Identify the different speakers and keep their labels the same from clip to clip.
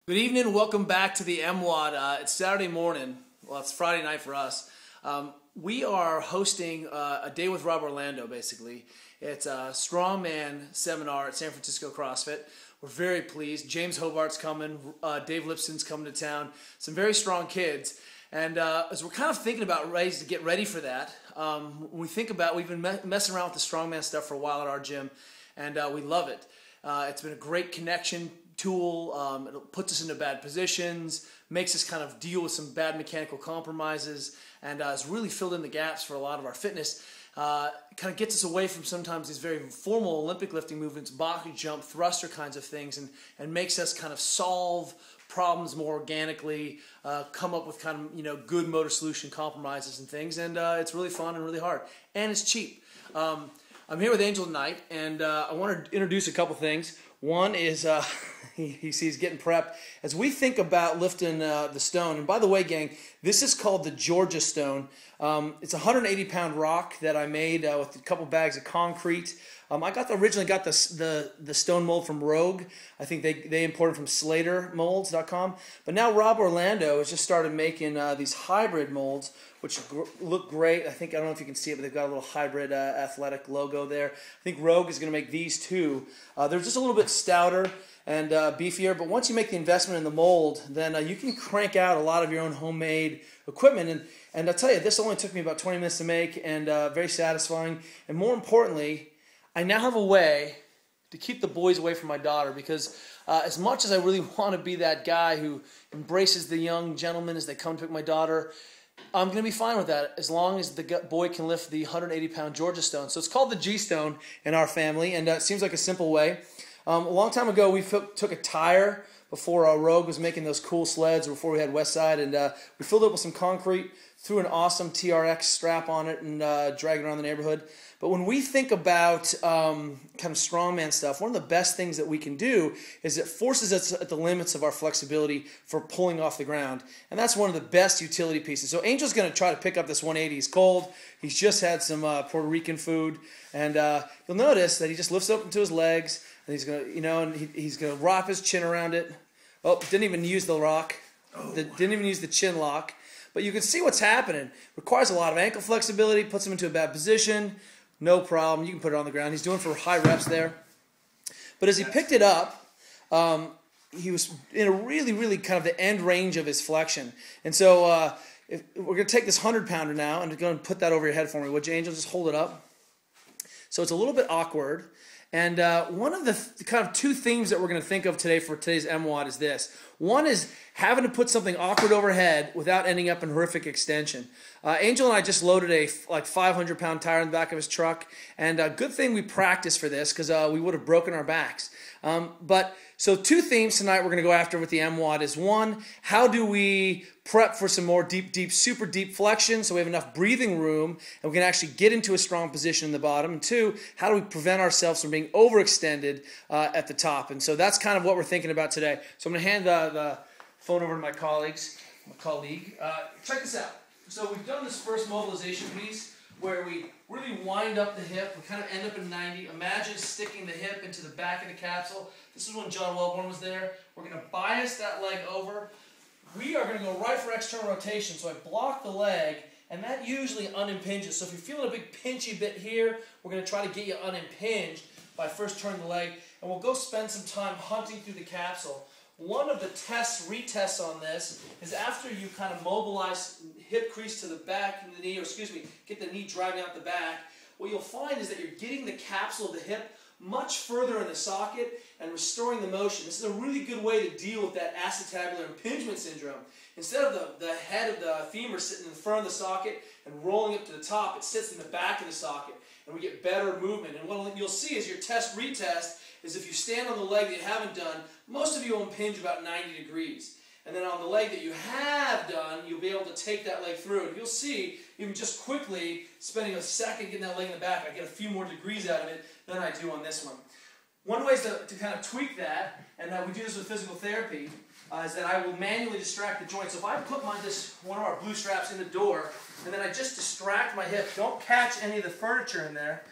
Speaker 1: Good evening. Welcome back to the MWOD. It's Saturday morning. Well, it's Friday night for us. We are hosting a day with Rob Orlando, basically. It's a Strongman seminar at San Francisco CrossFit. We're very pleased. James Hobart's coming. Dave Lipson's coming to town. Some very strong kids. And as we're kind of thinking about ways to get ready for that, we've been messing around with the Strongman stuff for a while at our gym, and we love it. It's been a great connection tool. It puts us into bad positions, makes us kind of deal with some bad mechanical compromises, and has really filled in the gaps for a lot of our fitness. Kind of gets us away from sometimes these very formal Olympic lifting movements, box jump, thruster kinds of things, and makes us kind of solve problems more organically, come up with kind of good motor solution compromises and things, and it's really fun and really hard, and it's cheap. I'm here with Angel tonight, and I want to introduce a couple things. One is he's getting prepped. As we think about lifting the stone, and by the way, gang, this is called the Georgia stone. It's a 180-pound rock that I made with a couple bags of concrete. I originally got the stone mold from Rogue. I think they imported from SlaterMolds.com. But now Rob Orlando has just started making these hybrid molds, which look great. I don't know if you can see it, but they've got a little hybrid athletic logo there. I think Rogue is going to make these too. They're just a little bit stouter and beefier, but once you make the investment in the mold, then you can crank out a lot of your own homemade equipment. And I'll tell you, this only took me about 20 minutes to make, and very satisfying. And more importantly, I now have a way to keep the boys away from my daughter, because as much as I really want to be that guy who embraces the young gentlemen as they come to pick my daughter, I'm going to be fine with that as long as the boy can lift the 180-pound Georgia stone. So it's called the G stone in our family, and it seems like a simple way. A long time ago, we took a tire before Rogue was making those cool sleds, or before we had Westside, and we filled it up with some concrete, threw an awesome TRX strap on it, and dragged it around the neighborhood. But when we think about kind of strongman stuff, one of the best things that we can do is it forces us at the limits of our flexibility for pulling off the ground. And that's one of the best utility pieces. So Angel's going to try to pick up this 180. He's cold. He's just had some Puerto Rican food. And you'll notice that he just lifts up into his legs, and he's going to, he's going to wrap his chin around it. Oh, didn't even use the rock. Didn't even use the chin lock. But you can see what's happening. Requires a lot of ankle flexibility, puts him into a bad position. No problem. You can put it on the ground. He's doing for high reps there. But as he picked it up, he was in a really, really kind of the end range of his flexion. And so we're going to take this 100-pounder now and go and put that over your head for me. Would you, Angel? Just hold it up. So it's a little bit awkward. And one of the kind of two themes that we're going to think of today for today's MWOD is this. One is having to put something awkward overhead without ending up in horrific extension. Angel and I just loaded a 500-pound tire in the back of his truck, and good thing we practiced for this, because we would have broken our backs. So two themes tonight we're going to go after with the MWOD is, one, how do we prep for some more deep, super deep flexion so we have enough breathing room and we can actually get into a strong position in the bottom? And two, how do we prevent ourselves from being overextended at the top? And so that's kind of what we're thinking about today. So I'm going to hand the phone over to my colleague. Check this out. So we've done this first mobilization piece where we really wind up the hip. We kind of end up in 90. Imagine sticking the hip into the back of the capsule. This is when John Wellborn was there. We're going to bias that leg over. We are going to go right for external rotation. So I block the leg, and that usually unimpinges. So if you're feeling a big pinchy bit here, we're going to try to get you unimpinged by first turning the leg. And we'll go spend some time hunting through the capsule. One of the retests on this is after you kind of mobilize hip crease to the back of the knee, get the knee driving out the back, what you'll find is that you're getting the capsule of the hip much further in the socket and restoring the motion. This is a really good way to deal with that acetabular impingement syndrome. Instead of the head of the femur sitting in the front of the socket and rolling up to the top, it sits in the back of the socket, and we get better movement. And what you'll see is your retest is if you stand on the leg that you haven't done, most of you will impinge about 90 degrees. And then on the leg that you have done, you'll be able to take that leg through. And you'll see, even just quickly, spending a second getting that leg in the back, I get a few more degrees out of it than I do on this one. One way to kind of tweak that, and we do this with physical therapy, is that I will manually distract the joint. So if I put one of our blue straps in the door, and then I just distract my hip, don't catch any of the furniture in there,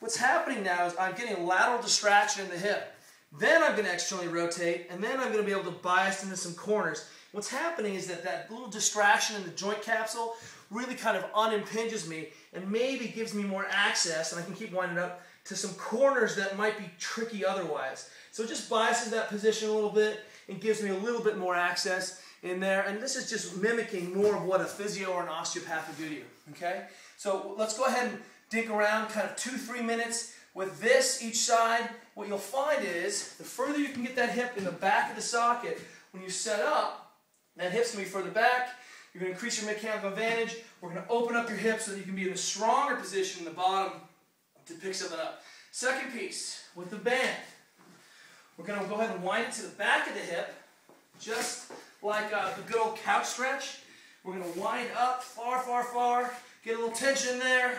Speaker 1: what's happening now is I'm getting a lateral distraction in the hip. Then I'm going to externally rotate, and then I'm going to be able to bias into some corners. What's happening is that little distraction in the joint capsule really kind of unimpinges me and maybe gives me more access, and I can keep winding up, to some corners that might be tricky otherwise. So it just biases that position a little bit and gives me a little bit more access in there. And this is just mimicking more of what a physio or an osteopath would do to you. Okay? So let's go ahead and dink around kind of 2-3 minutes with this each side. What you'll find is the further you can get that hip in the back of the socket, when you set up, that hip's going to be further back. You're going to increase your mechanical advantage. We're going to open up your hips so that you can be in a stronger position in the bottom to pick something up. Second piece, with the band, we're going to go ahead and wind it to the back of the hip, just like the good old couch stretch. We're going to wind up far, far, far, get a little tension there.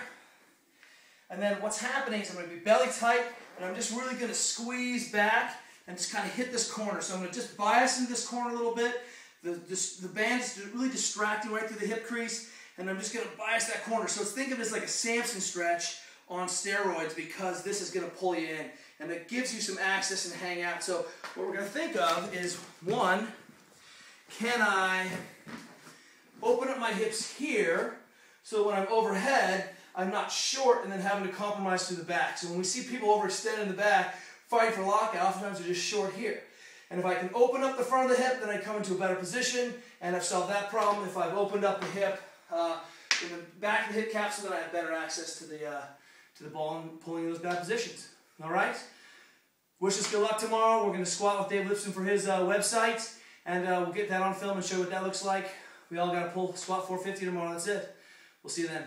Speaker 1: And then what's happening is I'm going to be belly tight, and I'm just really going to squeeze back and just kind of hit this corner. So I'm going to just bias into this corner a little bit. The band is really distracting right through the hip crease, and I'm just going to bias that corner. So think of it as like a Samson stretch on steroids, because this is going to pull you in, and it gives you some access and hang out. So what we're going to think of is, one, can I open up my hips here so when I'm overhead, I'm not short and then having to compromise through the back. So when we see people overextend in the back, fighting for lockout, oftentimes they're just short here. And if I can open up the front of the hip, then I come into a better position, and I've solved that problem. If I've opened up the hip in the back of the hip capsule, then I have better access to the ball and pulling in those bad positions. All right? Wish us good luck tomorrow. We're going to squat with Dave Lipson for his website, and we'll get that on film and show you what that looks like. We all got to pull squat 450 tomorrow. That's it. We'll see you then.